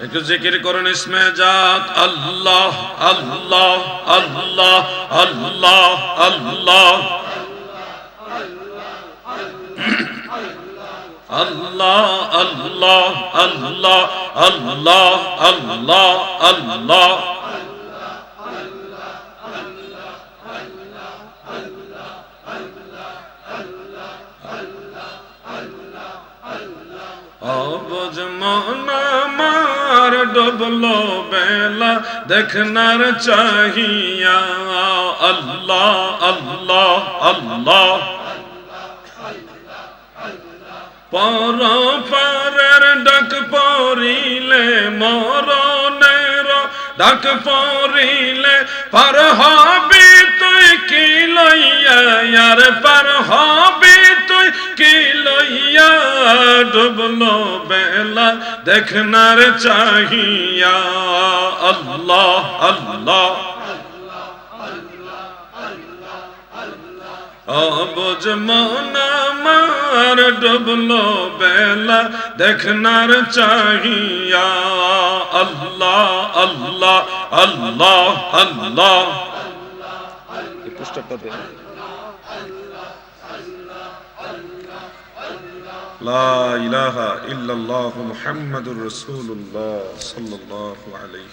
একটু জিকির করুন ইসমে জাত আল্লাহ আল্লাহ আল্লাহ আল্লাহ আল্লাহ আল্লাহ আল্লাহ আল্লাহ আল্লাহ আল্লাহ আল্লাহ অবুঝ মন আমার ডুবলো বেলা দেখনার চাহিয়া আল্লাহ আল্লাহ আল্লাহ পর পারের ডাক পড়িলে মরণের ডাক পড়িলে পার হবি তুই কি লইয়া আর পার হবি তুই কি লইয়া ডুবলো বেলা দেখনার চাহিয়া আল্লাহ আল্লাহ অবুঝ মন আমার ডুবলো বেলা দেখনার চাহিয়া আল্লাহ আল্লাহ আল্লাহ আল্লাহ এই পুস্তকটা দে লা ইলাহা ইল্লাল্লাহু মুহাম্মাদুর রাসূলুল্লাহ সাল্লাল্লাহু আলাইহি